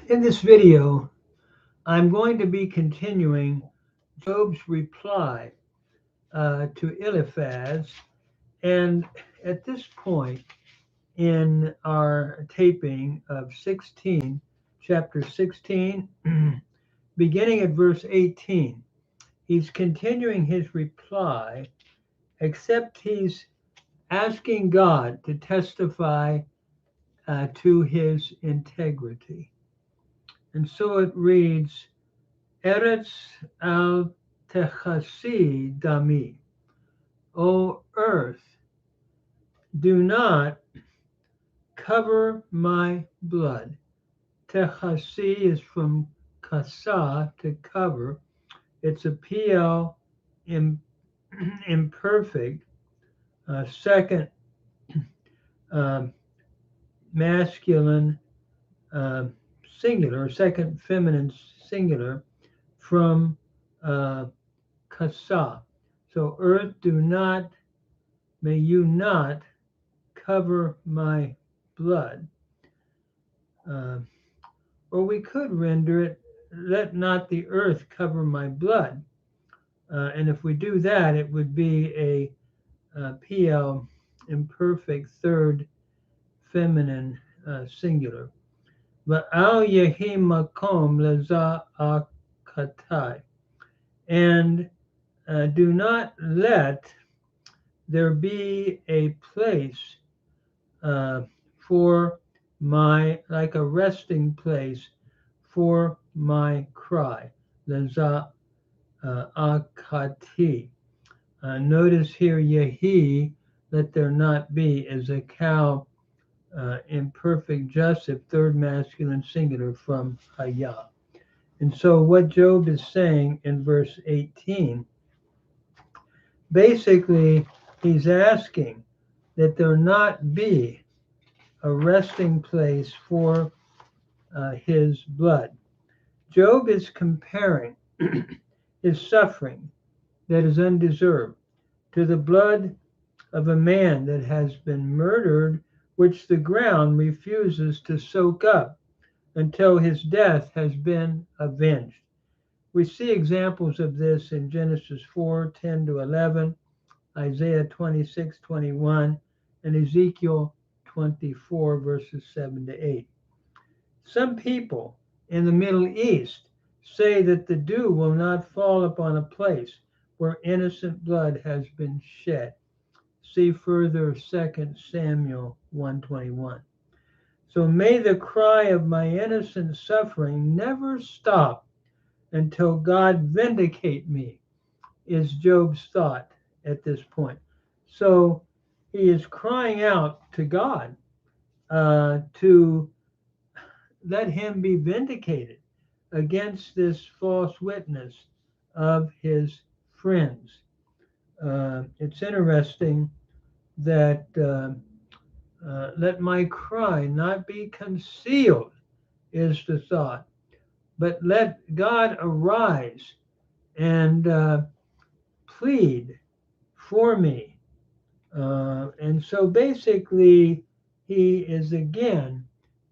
In this video, I'm going to be continuing Job's reply to Eliphaz. And at this point in our taping of chapter 16, beginning at verse 18, he's continuing his reply, except he's asking God to testify to his integrity. And so it reads, Eretz al techasi dami, O earth, do not cover my blood. Techasi is from kasa, to cover. It's a PL imperfect, second uh, masculine singular, second feminine singular from kasa. So earth, may you not cover my blood. Or we could render it, let not the earth cover my blood. And if we do that, it would be a PL imperfect third feminine singular. Va'al yehi makom leza akatai. And do not let there be a place for like a resting place for my cry. Leza akati. Notice here, yehi, let there not be, is a cow imperfect jussive, third masculine singular from haya. And so what Job is saying in verse 18, basically he's asking that there not be a resting place for his blood. Job is comparing his suffering that is undeserved to the blood of a man that has been murdered, which the ground refuses to soak up until his death has been avenged. We see examples of this in Genesis 4:10-11, Isaiah 26:21, and Ezekiel 24, verses 7-8. Some people in the Middle East say that the dew will not fall upon a place where innocent blood has been shed. See further 2 Samuel 1:21. So may the cry of my innocent suffering never stop until God vindicate me, is Job's thought at this point. So he is crying out to God to let him be vindicated against this false witness of his friends. It's interesting that let my cry not be concealed, is the thought, but let God arise and plead for me. And so basically, he is again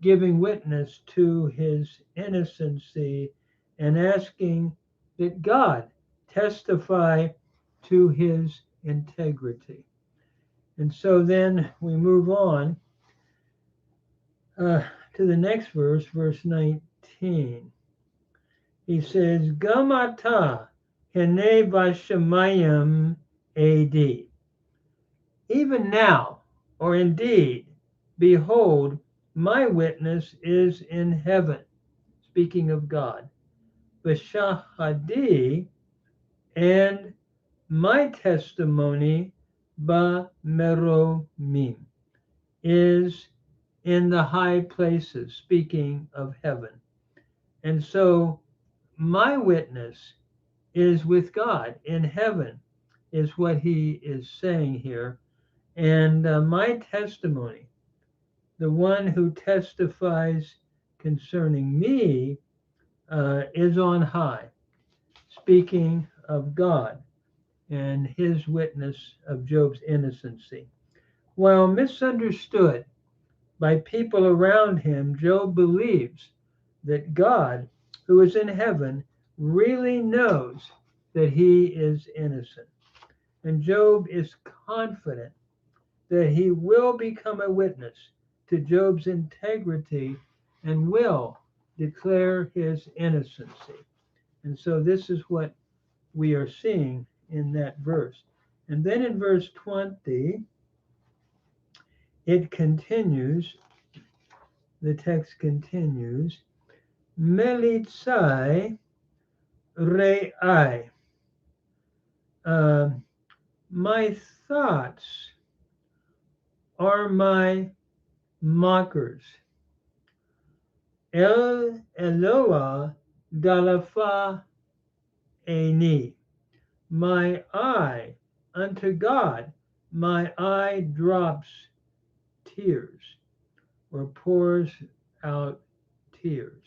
giving witness to his innocency and asking that God testify to his integrity. And so then we move on to the next verse, verse 19. He says, Gamata hene vashamayim ad. Even now, or indeed, behold, my witness is in heaven, speaking of God. Vashahadi, and my testimony ba meromim, is in the high places, speaking of heaven. And so my witness is with God in heaven, is what he is saying here. And my testimony, the one who testifies concerning me, is on high, speaking of God and his witness of Job's innocency. While misunderstood by people around him, Job believes that God, who is in heaven, really knows that he is innocent. And Job is confident that he will become a witness to Job's integrity and will declare his innocency. And so this is what we are seeing in that verse. And then in verse 20, it continues, the text continues, Melitzai re'ai. My thoughts are my mockers. El Eloah dalafa eni. My eye unto God, my eye drops tears or pours out tears.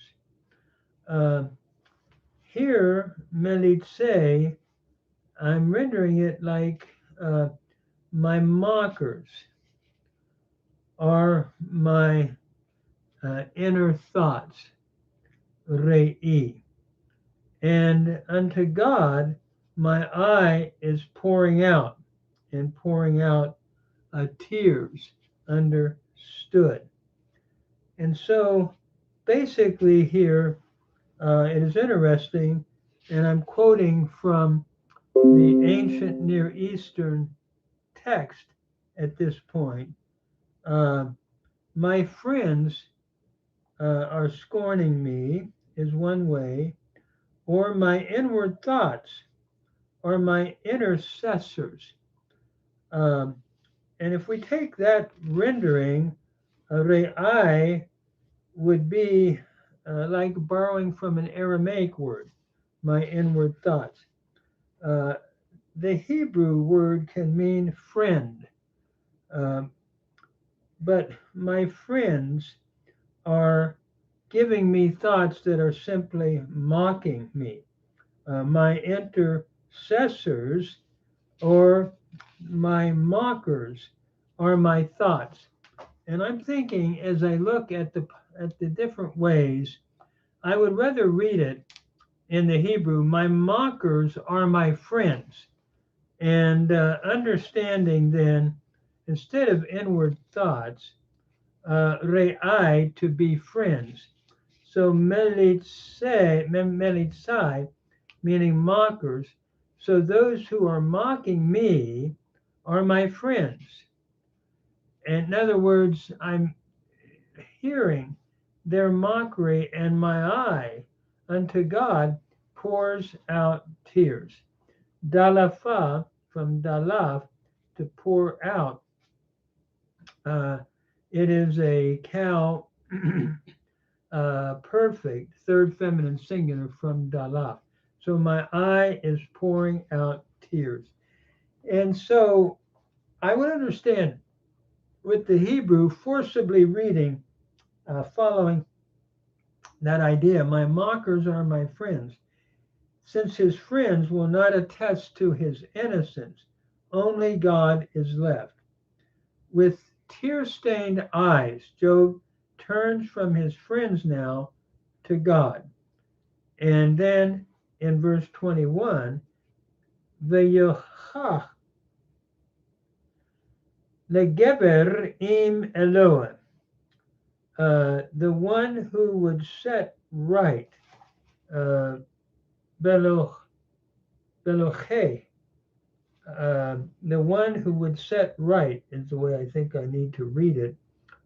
Here, melitze, I'm rendering it like my mockers are my inner thoughts, rei. And unto God, my eye is pouring out and pouring out tears, understood. And so basically here, it is interesting, and I'm quoting from the ancient Near Eastern text at this point. My friends are scorning me is one way, or my inward thoughts are my intercessors. And if we take that rendering, re'ai would be like borrowing from an Aramaic word, my inward thoughts. The Hebrew word can mean friend, but my friends are giving me thoughts that are simply mocking me. My intercessors or my mockers are my thoughts. And I'm thinking as I look at the different ways, I would rather read it in the Hebrew, my mockers are my friends. And understanding then, instead of inward thoughts, re'ai, to be friends. So melitzai, meaning mockers. So those who are mocking me are my friends. And in other words, I'm hearing their mockery, and my eye unto God pours out tears. Dalafa, from dalaf, to pour out. It is a cow perfect, third feminine singular from dalaf. So my eye is pouring out tears. And so I would understand with the Hebrew forcibly reading, following that idea, my mockers are my friends. Since his friends will not attest to his innocence, only God is left. With tear-stained eyes, Job turns from his friends now to God. And then in verse 21, Ve'yochach legeber im Elohim, the one who would set right, beloche, the one who would set right is the way I think I need to read it,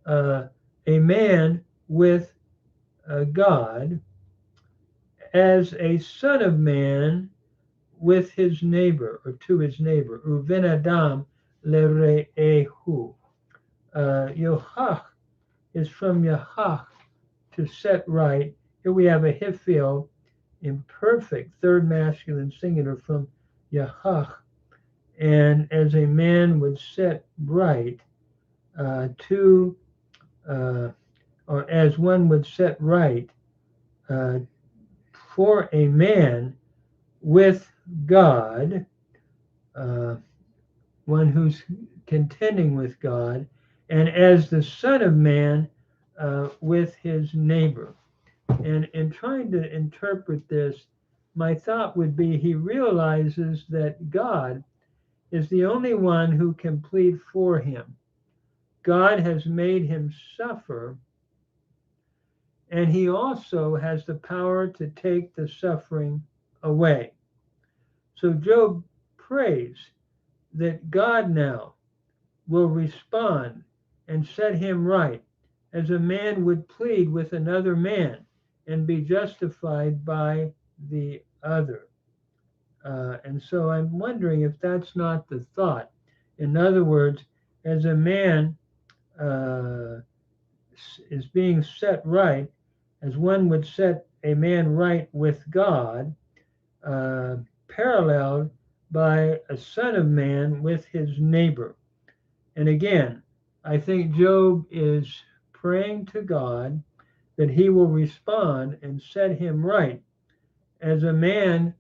a man with God, as a son of man with his neighbor, or to his neighbor. Uven adam lere'ehu. Yochach is from Yahach, to set right. Here we have a hifil, imperfect, third masculine singular from Yahach. And as a man would set right or as one would set right for a man with God, one who's contending with God, and as the Son of Man with his neighbor. And in trying to interpret this, my thought would be he realizes that God is the only one who can plead for him. God has made him suffer, and he also has the power to take the suffering away. So Job prays that God now will respond and set him right, as a man would plead with another man and be justified by the other. And so I'm wondering if that's not the thought. In other words, as a man uh, is being set right, as one would set a man right with God, uh, paralleled by a son of man with his neighbor. And again, I think Job is praying to God that he will respond and set him right, as a man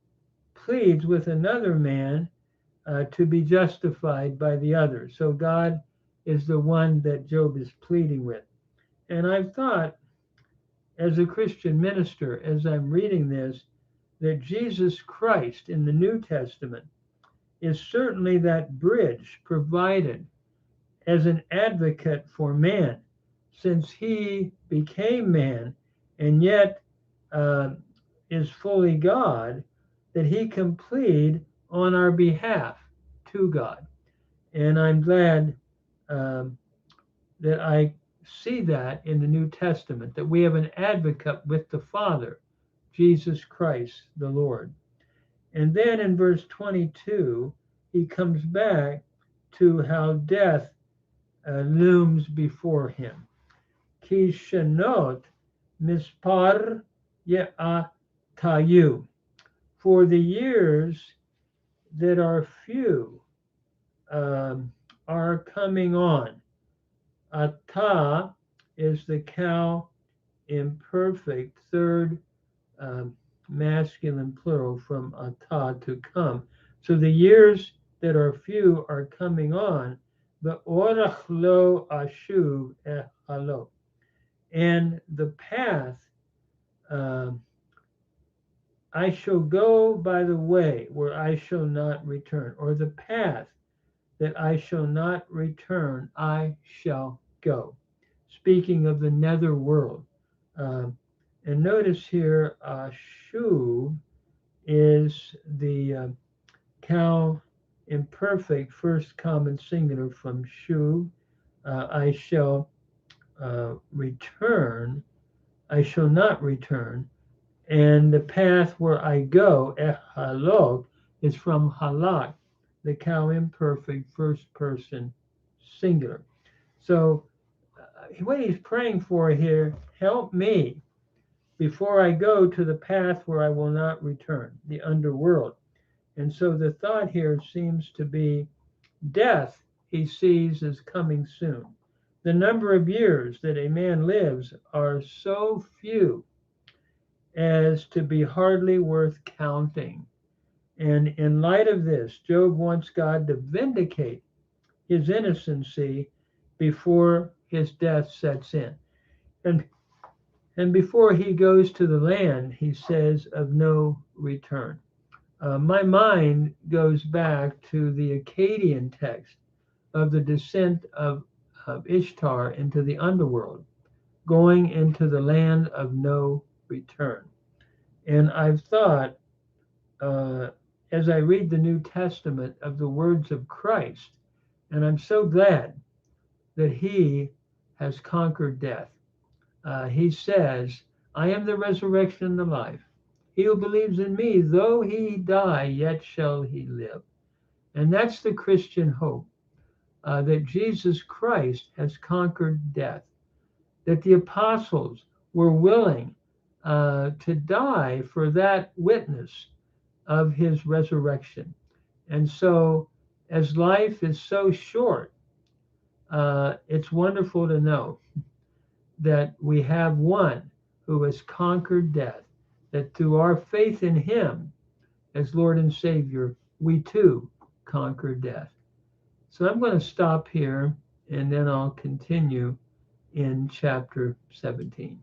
pleads with another man to be justified by the other. So God is the one that Job is pleading with. And I've thought, as a Christian minister, as I'm reading this, that Jesus Christ in the New Testament is certainly that bridge provided as an advocate for man, since he became man and yet uh, is fully God, that he can plead on our behalf to God. And I'm glad that I see that in the New Testament, that we have an advocate with the Father, Jesus Christ the Lord. And then in verse 22, he comes back to how death looms before him. Ki shenot mispar ye'atayu. For the years that are few are coming on. Ata is the cow imperfect, third masculine plural from ata, to come. So the years that are few are coming on. The orach lo ashuv ehalo. And the path, I shall go by the way where I shall not return, or the path that I shall not return, I shall go. Speaking of the nether world. And notice here, shuv is the cow imperfect, first common singular from shuv. I shall return, I shall not return. And the path where I go, halok, is from halak, the cow imperfect, first person singular. So what he's praying for here, help me before I go to the path where I will not return, the underworld. And so the thought here seems to be death he sees as coming soon. The number of years that a man lives are so few as to be hardly worth counting. And in light of this, Job wants God to vindicate his innocency before his death sets in. And before he goes to the land, he says, of no return. My mind goes back to the Akkadian text of the descent of Ishtar into the underworld, going into the land of no return. And I've thought, as I read the New Testament, of the words of Christ, and I'm so glad that he has conquered death. He says, I am the resurrection and the life. He who believes in me, though he die, yet shall he live. And that's the Christian hope, that Jesus Christ has conquered death, that the apostles were willing to die for that witness of his resurrection. And so, as life is so short, it's wonderful to know that we have one who has conquered death, that through our faith in him as Lord and Savior, we too conquer death. So I'm going to stop here and then I'll continue in chapter 17.